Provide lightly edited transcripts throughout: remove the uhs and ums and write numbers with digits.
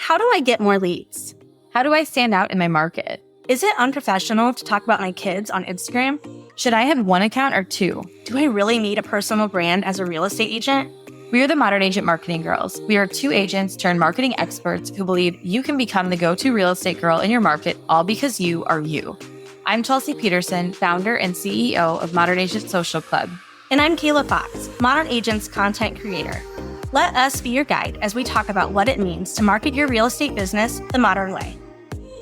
How do I get more leads? How do I stand out in my market? Is it unprofessional to talk about my kids on Instagram? Should I have one account or two? Do I really need a personal brand as a real estate agent? We are the Modern Agent Marketing Girls. We are two agents turned marketing experts who believe you can become the go-to real estate girl in your market, all because you are you. I'm Chelsea Peterson, founder and CEO of Modern Agent Social Club. And I'm Kayla Fox, Modern Agent's content creator. Let us be your guide as we talk about what it means to market your real estate business the modern way.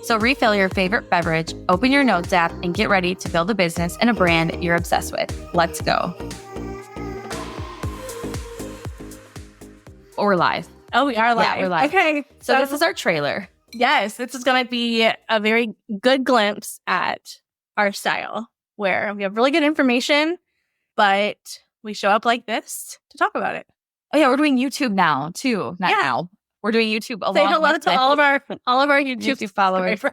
So refill your favorite beverage, open your notes app, and get ready to build a business and a brand you're obsessed with. Let's go. We're live. Oh, we are live. Yeah, we're live. Okay. So this is our trailer. Yes, this is going to be a very good glimpse at our style, where we have really good information, but we show up like this to talk about it. Oh yeah, we're doing YouTube now too. Now. We're doing YouTube along Say hello with to all of our YouTube followers.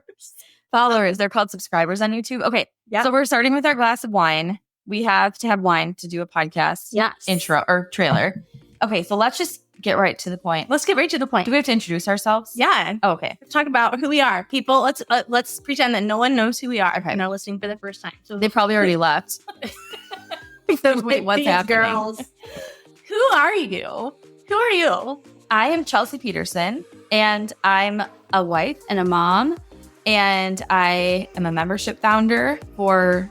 Followers. They're called subscribers on YouTube. Okay. Yeah. So we're starting with our glass of wine. We have to have wine to do a podcast intro or trailer. Okay, so let's just get right to the point. Let's get right to the point. Do we have to introduce ourselves? Yeah. Oh, okay. Let's talk about who we are. People, let's pretend that no one knows who we are and are listening for the first time. So they probably already left. Wait, what's happening? Girls. Who are you? Who are you? I am Chelsea Peterson, and I'm a wife and a mom, and I am a membership founder for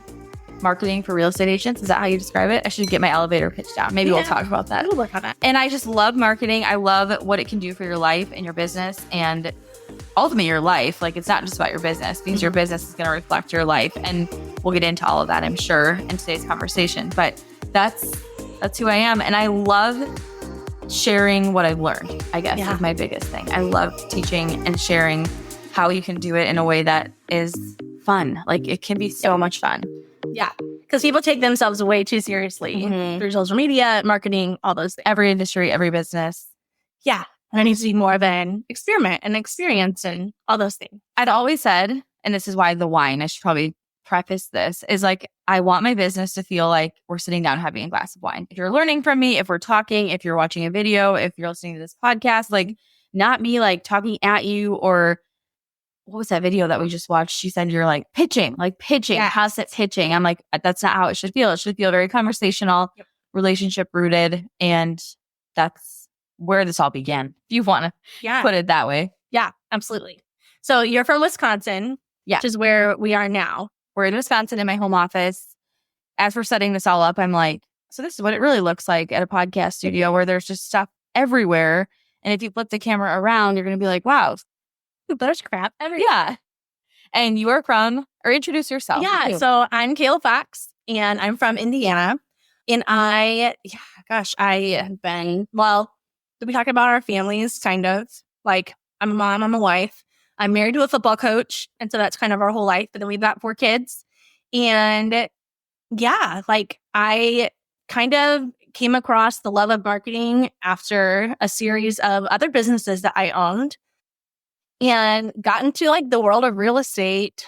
marketing for real estate agents. Is that how you describe it? I should get my elevator pitch down. Maybe we'll talk about that. We'll work on that. And I just love marketing. I love what it can do for your life and your business, and ultimately your life. Like, it's not just about your business, because your business is going to reflect your life, and we'll get into all of that, I'm sure, in today's conversation. But that's who I am, and I love sharing what I've learned, I guess, is my biggest thing. I love teaching and sharing how you can do it in a way that is fun. Like, it can be so much fun. Yeah. Because people take themselves way too seriously through social media, marketing, all those things. Every industry, every business. Yeah. And it needs to be more of an experiment and experience and all those things. I'd always said, and this is why the wine, I should probably preface this, is like, I want my business to feel like we're sitting down having a glass of wine. If you're learning from me, if we're talking, if you're watching a video, if you're listening to this podcast, like, not me like talking at you, or what was that video that we just watched? She said you're like pitching, constant pitching. I'm like, that's not how it should feel. It should feel very conversational, relationship rooted. And that's where this all began, if you want to put it that way. Yeah, absolutely. So you're from Wisconsin, which is where we are now. We're in Wisconsin in my home office. As we're setting this all up, I'm like, so this is what it really looks like at a podcast studio, where there's just stuff everywhere. And if you flip the camera around, you're going to be like, wow, there's crap everywhere. Yeah. And you are from, or introduce yourself. Yeah. So I'm Kayla Fox, and I'm from Indiana. And I have been, we talk about our families, kind of. Like, I'm a mom, I'm a wife. I'm married to a football coach, and so that's kind of our whole life. But then we've got 4 kids. And I kind of came across the love of marketing after a series of other businesses that I owned, and got into like the world of real estate,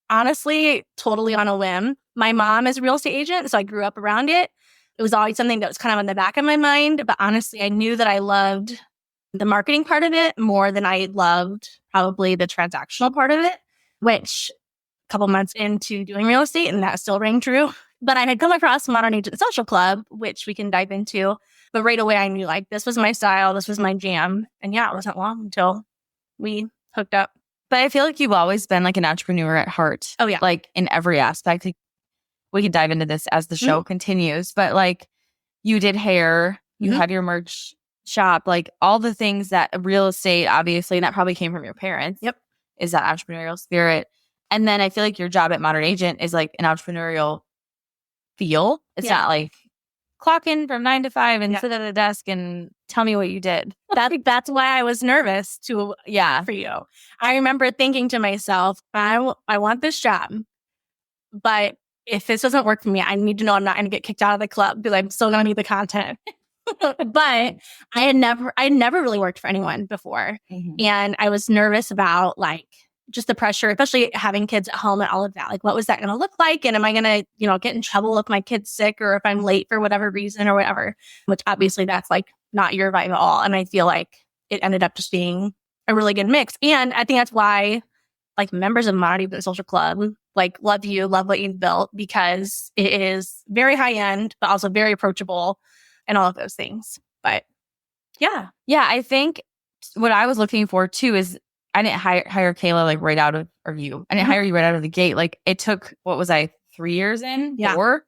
honestly, totally on a whim. My mom is a real estate agent, so I grew up around it. It was always something that was kind of in the back of my mind. But honestly, I knew that I loved the marketing part of it more than I loved probably the transactional part of it, which a couple months into doing real estate, and that still rang true. But I had come across Modern Agent Social Club, which we can dive into. But right away, I knew like this was my style, this was my jam. And it wasn't long until we hooked up. But I feel like you've always been like an entrepreneur at heart. Oh, yeah. Like, in every aspect. We can dive into this as the show continues. But like, you did hair, you have your merch shop, like all the things that real estate, obviously, and that probably came from your parents. Yep. Is that entrepreneurial spirit. And then I feel like your job at Modern Agent is like an entrepreneurial feel. It's not like clock in from 9 to 5 and sit at a desk and tell me what you did. That's why I was nervous for you. I remember thinking to myself, I want this job, but if this doesn't work for me, I need to know I'm not going to get kicked out of the club, because I'm still going to be the content. But I had never really worked for anyone before. And I was nervous about like just the pressure, especially having kids at home and all of that. Like, what was that going to look like? And am I going to, get in trouble if my kid's sick or if I'm late for whatever reason or whatever, which obviously that's like not your vibe at all. And I feel like it ended up just being a really good mix. And I think that's why like members of Modern Even Social Club like love you, love what you've built, because it is very high end, but also very approachable and all of those things. But yeah. Yeah, I think what I was looking for too is I didn't hire Kayla like right out of, or you. I didn't hire you right out of the gate. Like it took, what was I, 3 years in? Yeah. 4?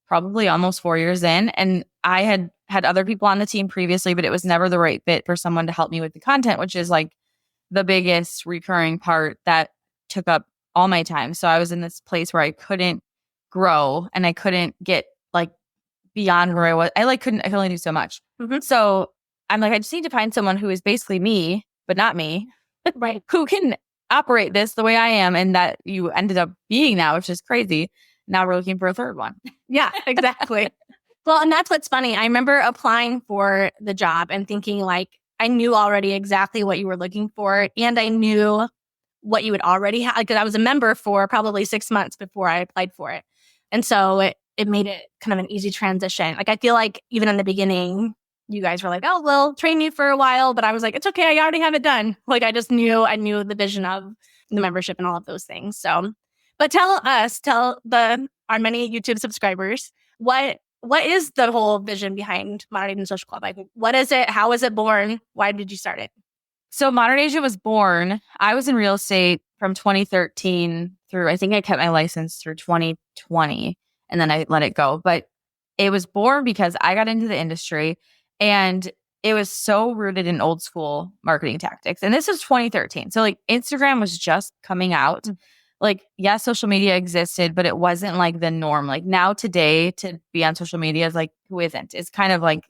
Probably almost 4 years in. And I had other people on the team previously, but it was never the right fit for someone to help me with the content, which is like the biggest recurring part that took up all my time. So I was in this place where I couldn't grow and I couldn't get like beyond where I was. I could only do so much. So I'm like, I just need to find someone who is basically me, but not me, Right. who can operate this the way I am. And that you ended up being now, which is crazy. Now we're looking for a third one. Yeah, exactly. Well, and that's what's funny. I remember applying for the job and thinking like, I knew already exactly what you were looking for. And I knew what you would already have, because I was a member for probably 6 months before I applied for it. And so it made it kind of an easy transition. Like, I feel like even in the beginning, you guys were like, oh, we'll train you for a while. But I was like, it's okay. I already have it done. Like, I knew the vision of the membership and all of those things. So, but tell our many YouTube subscribers, what is the whole vision behind Modern Asian Social Club? Like, what is it? How was it born? Why did you start it? So Modern Asia was born. I was in real estate from 2013 through, I think I kept my license through 2020 and then I let it go. But it was born because I got into the industry and it was so rooted in old school marketing tactics. And this is 2013. So like Instagram was just coming out. Like, yes, social media existed, but it wasn't like the norm. Like now today to be on social media is like, who isn't? It's kind of like,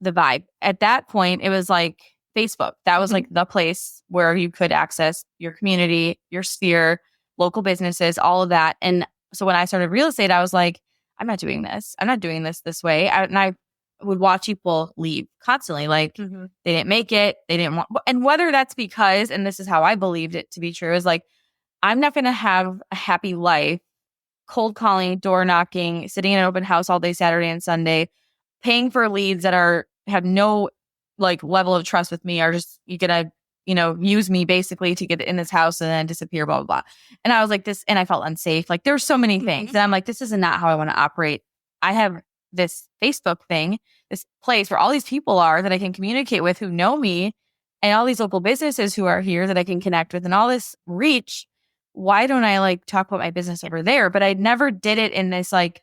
the vibe. At that point, it was like Facebook. That was like the place where you could access your community, your sphere, local businesses, all of that. And so when I started real estate, I was like, I'm not doing this. I'm not doing this way. And I would watch people leave constantly. Like they didn't make it. They didn't want, and whether that's because, and this is how I believed it to be true, is like, I'm not going to have a happy life, cold calling, door knocking, sitting in an open house all day, Saturday and Sunday, paying for leads that have no like level of trust with me, are just, you're going to, use me basically to get in this house and then disappear, blah, blah, blah. And I was like this, and I felt unsafe. Like there's so many things. And I'm like, this is not how I want to operate. I have this Facebook thing, this place where all these people are that I can communicate with who know me, and all these local businesses who are here that I can connect with, and all this reach. Why don't I like talk about my business over there? But I never did it in this like,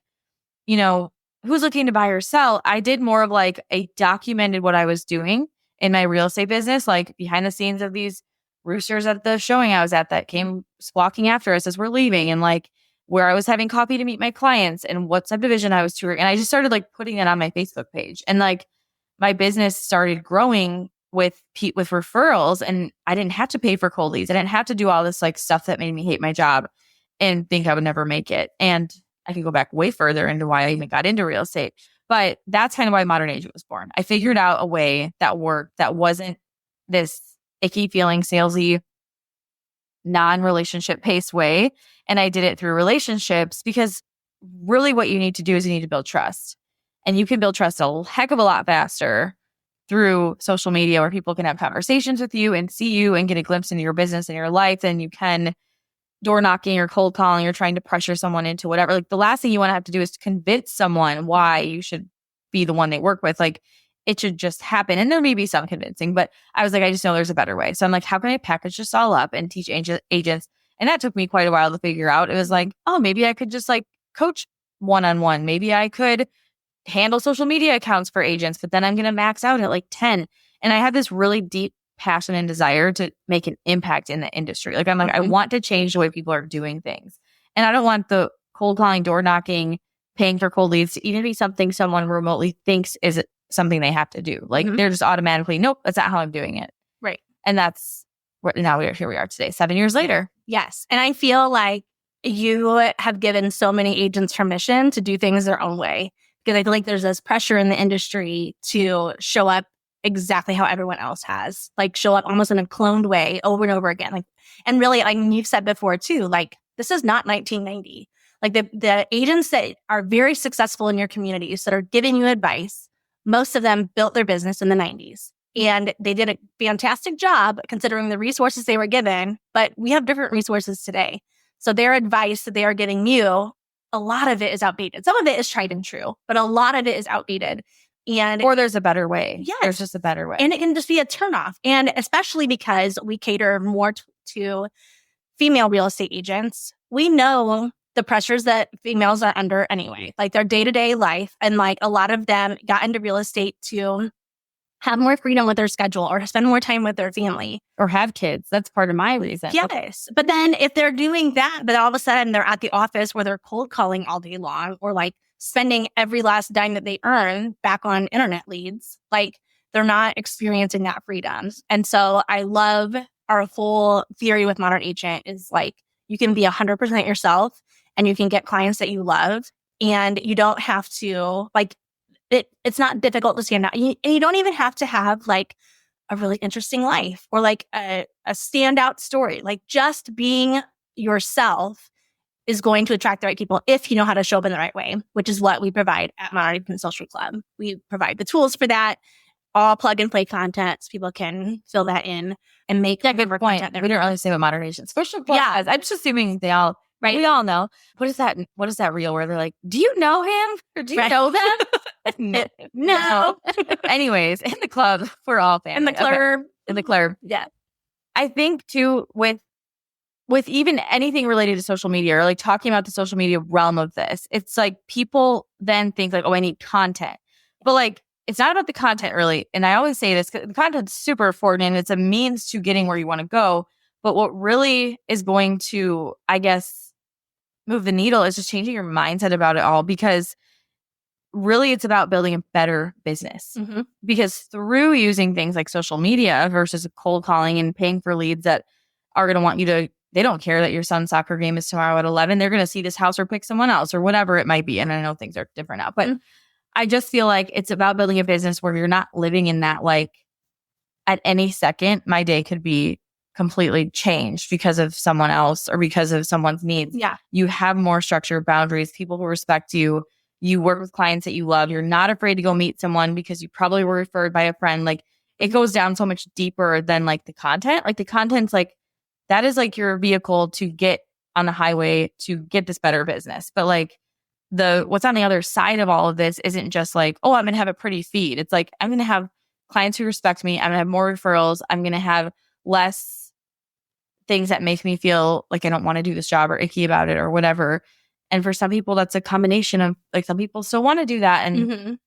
who's looking to buy or sell. I did more of like documented what I was doing in my real estate business, like behind the scenes of these roosters at the showing I was at that came squawking after us as we're leaving, and like where I was having coffee to meet my clients and what subdivision I was touring. And I just started like putting it on my Facebook page, and like my business started growing with referrals, and I didn't have to pay for cold leads. I didn't have to do all this like stuff that made me hate my job and think I would never make it. And I can go back way further into why I even got into real estate. But that's kind of why Modern Agent was born. I figured out a way that worked, that wasn't this icky feeling, salesy, non-relationship paced way. And I did it through relationships, because really what you need to do is you need to build trust. And you can build trust a heck of a lot faster through social media, where people can have conversations with you and see you and get a glimpse into your business and your life, than you can door knocking or cold calling or trying to pressure someone into whatever. Like the last thing you want to have to do is to convince someone why you should be the one they work with. Like it should just happen. And there may be some convincing, but I was like, I just know there's a better way. So I'm like, how can I package this all up and teach agents? And that took me quite a while to figure out. It was like, oh, maybe I could just like coach one-on-one. Maybe I could handle social media accounts for agents, but then I'm going to max out at like 10. And I had this really deep passion and desire to make an impact in the industry. Like I'm like, I want to change the way people are doing things. And I don't want the cold calling, door knocking, paying for cold leads to even be something someone remotely thinks is something they have to do. Like they're just automatically, nope, that's not how I'm doing it. Right. And that's what now here we are today, 7 years later. Yes. And I feel like you have given so many agents permission to do things their own way, because I feel like there's this pressure in the industry to show up exactly how everyone else has, like show up almost in a cloned way over and over again. Like, and really, like you've said before too, like this is not 1990. Like the agents that are very successful in your communities that are giving you advice, most of them built their business in the 90s. And they did a fantastic job considering the resources they were given, but we have different resources today. So their advice that they are giving you, a lot of it is outdated. Some of it is tried and true, but a lot of it is outdated. Or there's a better way. Yes. There's just a better way. And it can just be a turnoff. And especially because we cater more to female real estate agents, we know the pressures that females are under anyway, like their day-to-day life. And like a lot of them got into real estate to have more freedom with their schedule or spend more time with their family. Or have kids. That's part of my reason. Yes. But then if they're doing that, but all of a sudden they're at the office where they're cold calling all day long or like spending every last dime that they earn back on internet leads, like they're not experiencing that freedom. And so I love our whole theory with Modern Agent is like, you can be 100% yourself and you can get clients that you love and you don't have to like, it's not difficult to stand out. And you don't even have to have like a really interesting life or like a standout story. Like just being yourself is going to attract the right people if you know how to show up in the right way, which is what we provide at Modern Agent Social Club. We provide the tools for that, all plug and play content so people can fill that in and make good point. We didn't really say what Modern Agent Social Club has. I'm just assuming they all, right? We all know. What is that reel where they're like, do you know him? Or do you know them? No. Anyways, in the club, we're all family. In the club. In the club. Yeah. I think too, with even anything related to social media or like talking about the social media realm of this, it's like people then think like, oh, I need content. But like, it's not about the content really. And I always say this, the content's super important and it's a means to getting where you want to go. But what really is going to, I guess, move the needle is just changing your mindset about it all, because really it's about building a better business. Mm-hmm. Because through using things like social media versus cold calling and paying for leads that are going to want you to, they don't care that your son's soccer game is tomorrow at 11. They're going to see this house or pick someone else or whatever it might be. And I know things are different now, but I just feel like it's about building a business where you're not living in that, like at any second, my day could be completely changed because of someone else or because of someone's needs. Yeah. You have more structure, boundaries, people who respect you. You work with clients that you love. You're not afraid to go meet someone because you probably were referred by a friend. Like it goes down so much deeper than like the content. Like the content's like, that is like your vehicle to get on the highway to get this better business. But like what's on the other side of all of this isn't just like, oh, I'm going to have a pretty feed. It's like, I'm going to have clients who respect me. I'm going to have more referrals. I'm going to have less things that make me feel like I don't want to do this job or icky about it or whatever. And for some people, that's a combination of like, some people still want to do that. And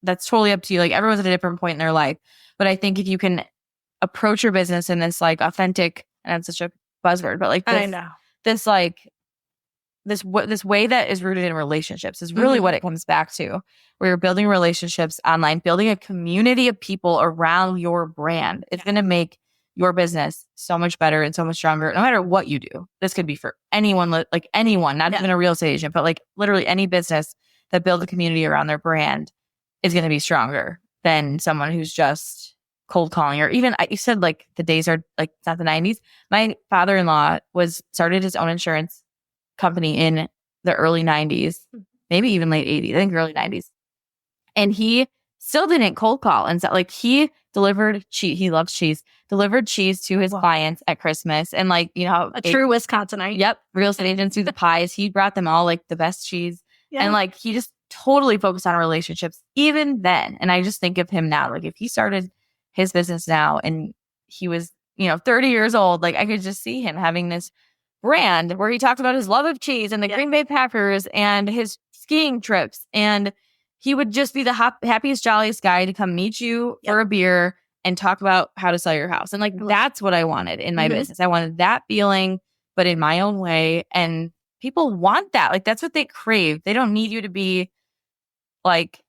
that's totally up to you. Like everyone's at a different point in their life. But I think if you can approach your business in this like authentic, and it's such a buzzword, but like this, I know. this like this way that is rooted in relationships is really what it comes back to, where you're building relationships online, building a community of people around your brand. It's going to make your business so much better and so much stronger, no matter what you do. This could be for anyone, like anyone, not even a real estate agent, but like literally any business that builds a community around their brand is going to be stronger than someone who's just cold calling. Or even, you said like the days are like, it's not the 90s. My father-in-law started his own insurance company in the early 90s, maybe even late 80s, I think early 90s. And he still didn't cold call. And so like he delivered cheese. He loves cheese. Delivered cheese to his clients at Christmas. And like, you know, true Wisconsinite. Yep. Real estate agents do the pies. He brought them all like the best cheese. Yeah. And like, he just totally focused on relationships even then. And I just think of him now, like if he started his business now and he was, 30 years old, like I could just see him having this brand where he talked about his love of cheese and the Green Bay Packers and his skiing trips. And he would just be the happiest, jolliest guy to come meet you for a beer and talk about how to sell your house. And like, that's what I wanted in my business. I wanted that feeling, but in my own way. And people want that. Like, that's what they crave. They don't need you to be like,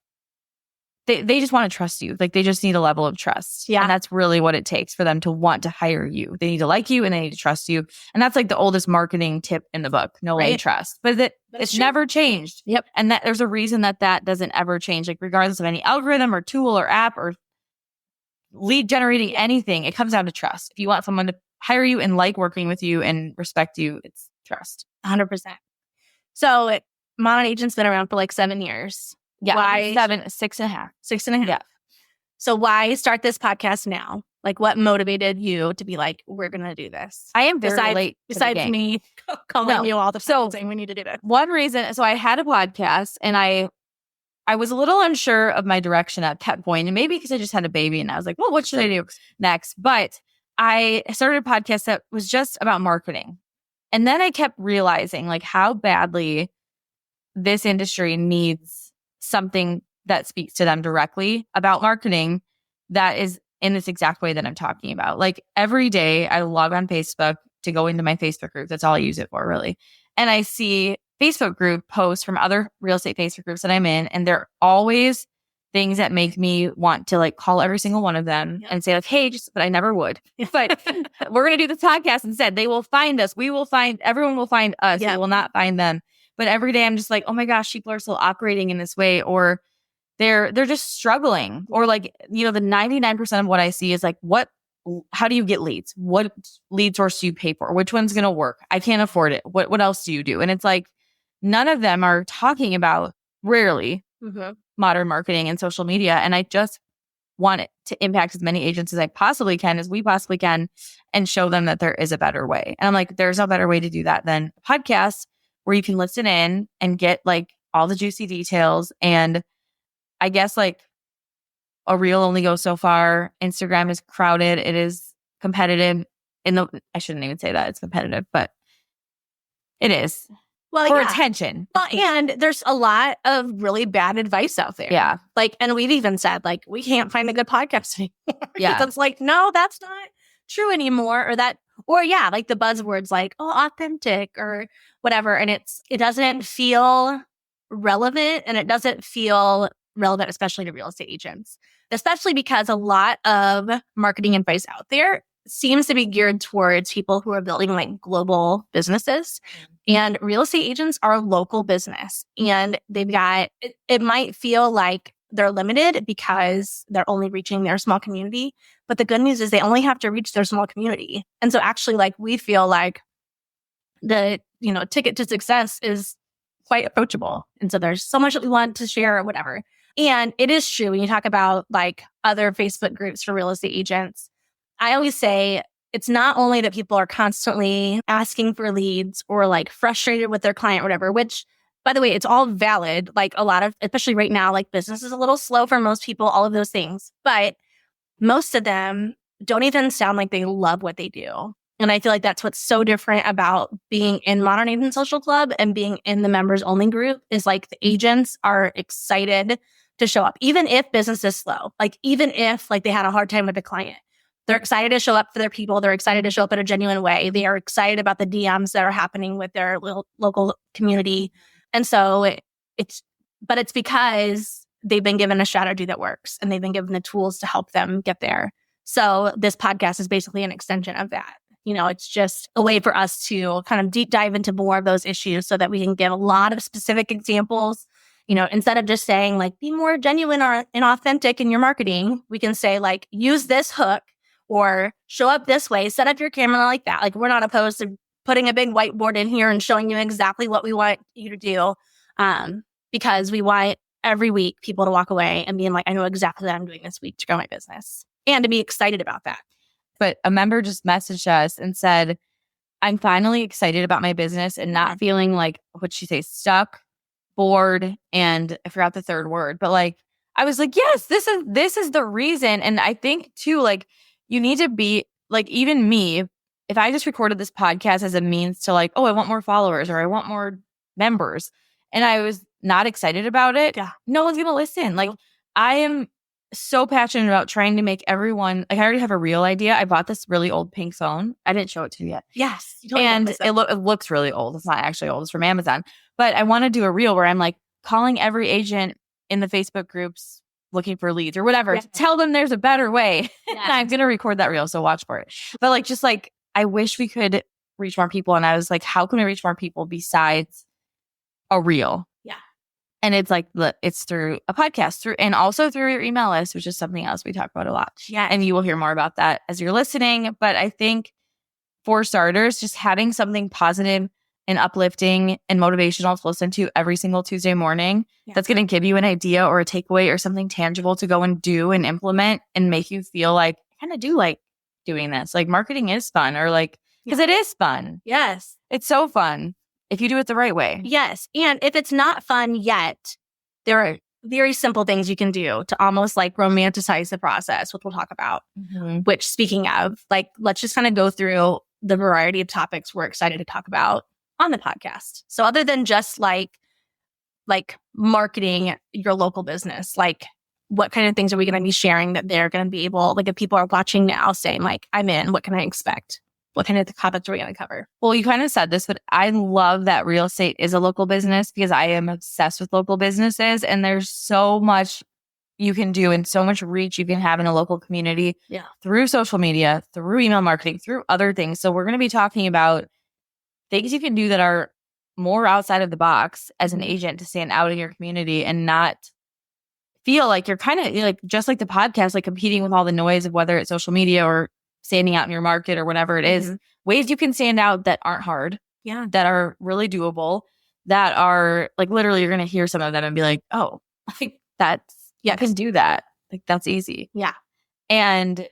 they just want to trust you. Like, they just need a level of trust. Yeah. And that's really what it takes for them to want to hire you. They need to like you and they need to trust you. And that's like the oldest marketing tip in the book. No way trust. But it's never changed. Yep. And that there's a reason that doesn't ever change. Like, regardless of any algorithm or tool or app or lead generating anything, it comes down to trust. If you want someone to hire you and like working with you and respect you, it's trust. 100%. So Modern Agent's been around for like 7 years. Yeah. 6.5. 6.5. Yeah. So why start this podcast now? Like, what motivated you to be like, we're going to do this? I am very late to the Besides game. me calling you all the time saying we need to do this. One reason, so I had a podcast and I was a little unsure of my direction at that point, and maybe because I just had a baby and I was like, well, what should I do next? But I started a podcast that was just about marketing. And then I kept realizing like how badly this industry needs something that speaks to them directly about marketing that is in this exact way that I'm talking about. Like every day I log on Facebook to go into my Facebook group. That's all I use it for, really. And I see Facebook group posts from other real estate Facebook groups that I'm in, and they're always things that make me want to like call every single one of them and say like, hey, but I never would. But we're going to do this podcast instead. They will find us. Everyone will find us. We will not find them. But every day I'm just like, oh my gosh, people are still operating in this way, or they're just struggling. Or like, the 99% of what I see is like, how do you get leads? What lead source do you pay for? Which one's going to work? I can't afford it. What else do you do? And it's like, none of them are talking about, rarely, modern marketing and social media. And I just want it to impact as many agents as I possibly can, as we possibly can, and show them that there is a better way. And I'm like, there's no better way to do that than a podcast where you can listen in and get like all the juicy details. And I guess like a reel only goes so far. Instagram is crowded. It is competitive. I shouldn't even say that it's competitive, but it is. Well, for attention. Well, and there's a lot of really bad advice out there. Yeah. Like, and we've even said, like, we can't find a good podcast anymore. Yeah. It's like, no, that's not true anymore. Like the buzzwords like, oh, authentic or whatever. And it doesn't feel relevant, and it doesn't feel relevant, especially to real estate agents, especially because a lot of marketing advice out there seems to be geared towards people who are building like global businesses. And real estate agents are a local business, and they've got, it might feel like they're limited because they're only reaching their small community. But the good news is they only have to reach their small community. And so actually, like, we feel like the, ticket to success is quite approachable. And so there's so much that we want to share or whatever. And it is true when you talk about like other Facebook groups for real estate agents. I always say it's not only that people are constantly asking for leads or like frustrated with their client or whatever, which, by the way, it's all valid. Like a lot of, especially right now, like business is a little slow for most people, all of those things. But most of them don't even sound like they love what they do. And I feel like that's what's so different about being in Modern Agent Social Club and being in the members only group is like the agents are excited to show up, even if business is slow, like even if like they had a hard time with a client. They're excited to show up for their people. They're excited to show up in a genuine way. They are excited about the DMs that are happening with their local community. And so it's because they've been given a strategy that works and they've been given the tools to help them get there. So this podcast is basically an extension of that. It's just a way for us to kind of deep dive into more of those issues so that we can give a lot of specific examples. Instead of just saying like, be more genuine and authentic in your marketing, we can say like, use this hook or show up this way, set up your camera like that. Like, we're not opposed to putting a big whiteboard in here and showing you exactly what we want you to do. Because we want every week people to walk away and being like, I know exactly what I'm doing this week to grow my business, and to be excited about that. But a member just messaged us and said, I'm finally excited about my business and not feeling like, what'd she say, stuck, bored, and I forgot the third word. But like, I was like, yes, this is the reason. And I think too, like, you need to be like, even me, if I just recorded this podcast as a means to like, oh, I want more followers or I want more members, and I was not excited about it, no one's going to listen. Like, I am so passionate about trying to make everyone, like, I already have a real idea. I bought this really old pink phone. I didn't show it to you yet. Yes. And it looks really old. It's not actually old. It's from Amazon. But I want to do a reel where I'm like calling every agent in the Facebook groups looking for leads or whatever. Tell them there's a better way. And I'm going to record that reel. So watch for it. But like, just like, I wish we could reach more people. And I was like, how can we reach more people besides a reel? Yeah. And it's like, it's through a podcast, and also through your email list, which is something else we talk about a lot. Yeah. And you will hear more about that as you're listening. But I think for starters, just having something positive and uplifting and motivational to listen to every single Tuesday morning, that's going to give you an idea or a takeaway or something tangible to go and do and implement and make you feel like, I kind of do like doing this. Like marketing is fun, or like, because it is fun. Yes. It's so fun if you do it the right way. Yes. And if it's not fun yet, there are very simple things you can do to almost like romanticize the process, which we'll talk about. Which, speaking of, like, let's just kind of go through the variety of topics we're excited to talk about on the podcast. So other than just like marketing your local business, like what kind of things are we going to be sharing that they're going to be able, like if people are watching now saying like, I'm in, what can I expect? What kind of topics are we going to cover? Well, you kind of said this, but I love that real estate is a local business because I am obsessed with local businesses, and there's so much you can do and so much reach you can have in a local community through social media, through email marketing, through other things. So we're going to be talking about things you can do that are more outside of the box as an agent to stand out in your community and not feel like you're kind of like, just like the podcast, like competing with all the noise of whether it's social media or standing out in your market or whatever it is. Ways you can stand out that aren't hard, that are really doable, that are like literally you're going to hear some of them and be like, oh, like that's, I can do that. Like that's easy. Yeah. And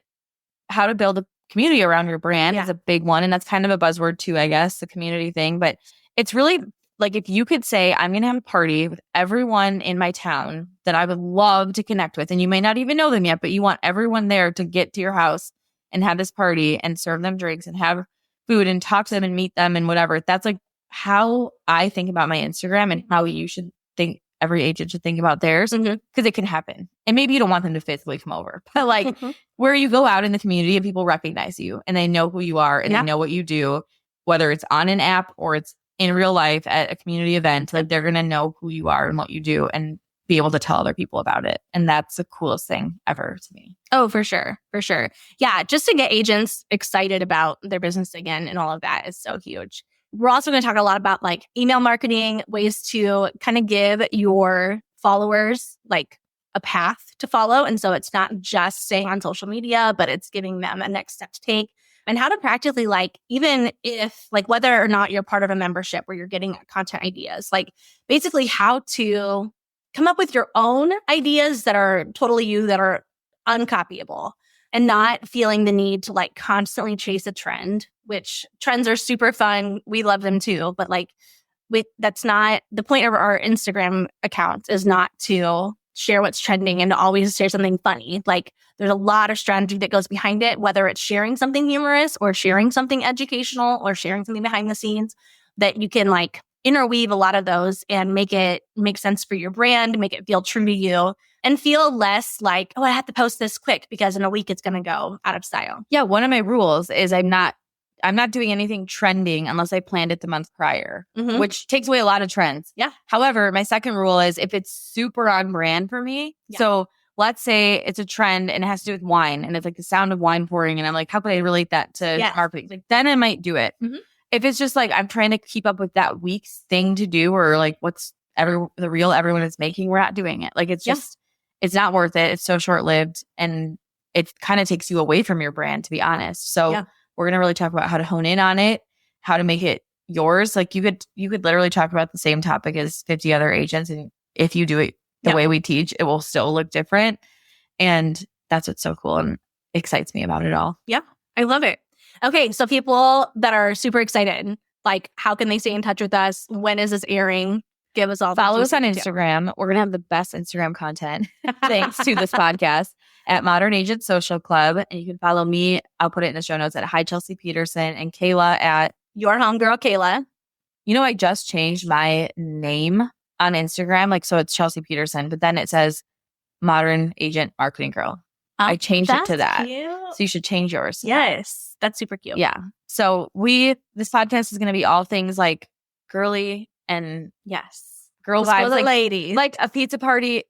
how to build a community around your brand is a big one. And that's kind of a buzzword too, I guess, the community thing. But it's really like if you could say, I'm going to have a party with everyone in my town that I would love to connect with, and you may not even know them yet, but you want everyone there to get to your house and have this party and serve them drinks and have food and talk to them and meet them and whatever. That's like how I think about my Instagram and how you should think, every agent should think about theirs, because it can happen. And maybe you don't want them to physically come over, but like where you go out in the community and people recognize you and they know who you are and they know what you do, whether it's on an app or it's in real life at a community event, like they're going to know who you are and what you do and be able to tell other people about it. And that's the coolest thing ever to me. Oh, for sure. For sure. Yeah. Just to get agents excited about their business again and all of that is so huge. We're also going to talk a lot about like email marketing, ways to kind of give your followers like a path to follow. And so it's not just staying on social media, but it's giving them a next step to take, and how to practically like, even if like whether or not you're part of a membership where you're getting content ideas, like basically how to come up with your own ideas that are totally you, that are uncopyable, and not feeling the need to like constantly chase a trend, which trends are super fun. We love them too. But like that's not the point of our Instagram accounts, is not to share what's trending and to always share something funny. Like there's a lot of strategy that goes behind it, whether it's sharing something humorous or sharing something educational or sharing something behind the scenes, that you can like interweave a lot of those and make it make sense for your brand, make it feel true to you, and feel less like, oh, I have to post this quick because in a week it's going to go out of style. Yeah. One of my rules is I'm not doing anything trending unless I planned it the month prior, which takes away a lot of trends. Yeah. However, my second rule is if it's super on brand for me. Yeah. So let's say it's a trend and it has to do with wine and it's like the sound of wine pouring. And I'm like, how could I relate that to marketing? Like, then I might do it. If it's just like I'm trying to keep up with that week's thing to do, or like what's the reel everyone is making, we're not doing it. Like it's just, it's not worth it. It's so short-lived and it kind of takes you away from your brand, to be honest. So we're going to really talk about how to hone in on it, how to make it yours. Like you could literally talk about the same topic as 50 other agents. And if you do it the way we teach, it will still look different. And that's what's so cool and excites me about it all. Yeah. I love it. Okay, so people that are super excited, like how can they stay in touch with us? When is this airing? Give us all. Follow us on Instagram. We're going to have the best Instagram content thanks to this podcast at Modern Agent Social Club. And you can follow me. I'll put it in the show notes at Hi Chelsea Peterson, and Kayla at Your Homegirl Kayla. You know, I just changed my name on Instagram. Like, so it's Chelsea Peterson, but then it says Modern Agent Marketing Girl. I changed it to that. Cute. So you should change yours. Yes. That's super cute. Yeah. So this podcast is going to be all things like girly and girl vibes. Like ladies. Like a pizza party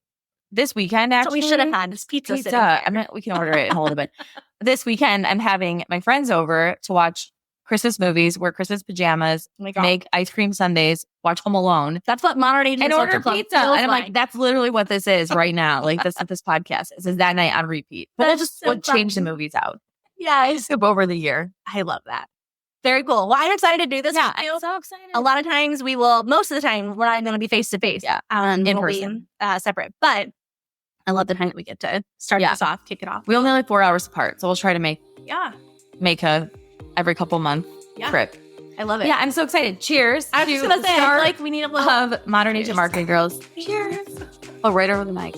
this weekend, actually. So we should have had this pizza. We can order it in a little bit. This weekend, I'm having my friends over to watch Christmas movies, wear Christmas pajamas, make ice cream sundaes, watch Home Alone. That's what Modern Agent and order pizza. And I'm like, that's literally what this is right now. Like that's what this podcast is that night on repeat. But we'll change the movies out. Yeah, I skip over the year. I love that. Very cool. Well, I'm excited to do this. Yeah, with you. I'm so excited. A lot of times most of the time, we're not going to be face to face. Yeah, in person. Separate. But I love the time that we get to start this off, kick it off. We only live 4 hours apart, so we'll try to make a every couple month trip. I love it. Yeah, I'm so excited. Cheers. I was just going to say, I feel like we need a little of Modern Agent Marketing Girls. Cheers. Oh, right over the mic.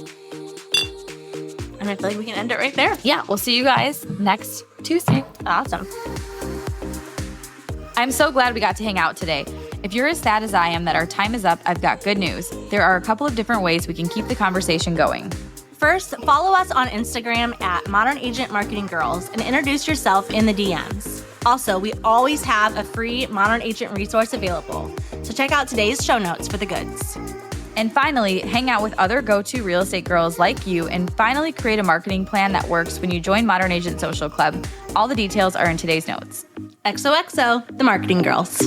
And I feel like we can end it right there. Yeah, we'll see you guys next Tuesday. Awesome. I'm so glad we got to hang out today. If you're as sad as I am that our time is up, I've got good news. There are a couple of different ways we can keep the conversation going. First, follow us on Instagram at Modern Agent Marketing Girls and introduce yourself in the DMs. Also, we always have a free Modern Agent resource available, so check out today's show notes for the goods. And finally, hang out with other go-to real estate girls like you and finally create a marketing plan that works when you join Modern Agent Social Club. All the details are in today's notes. XOXO, the Marketing Girls.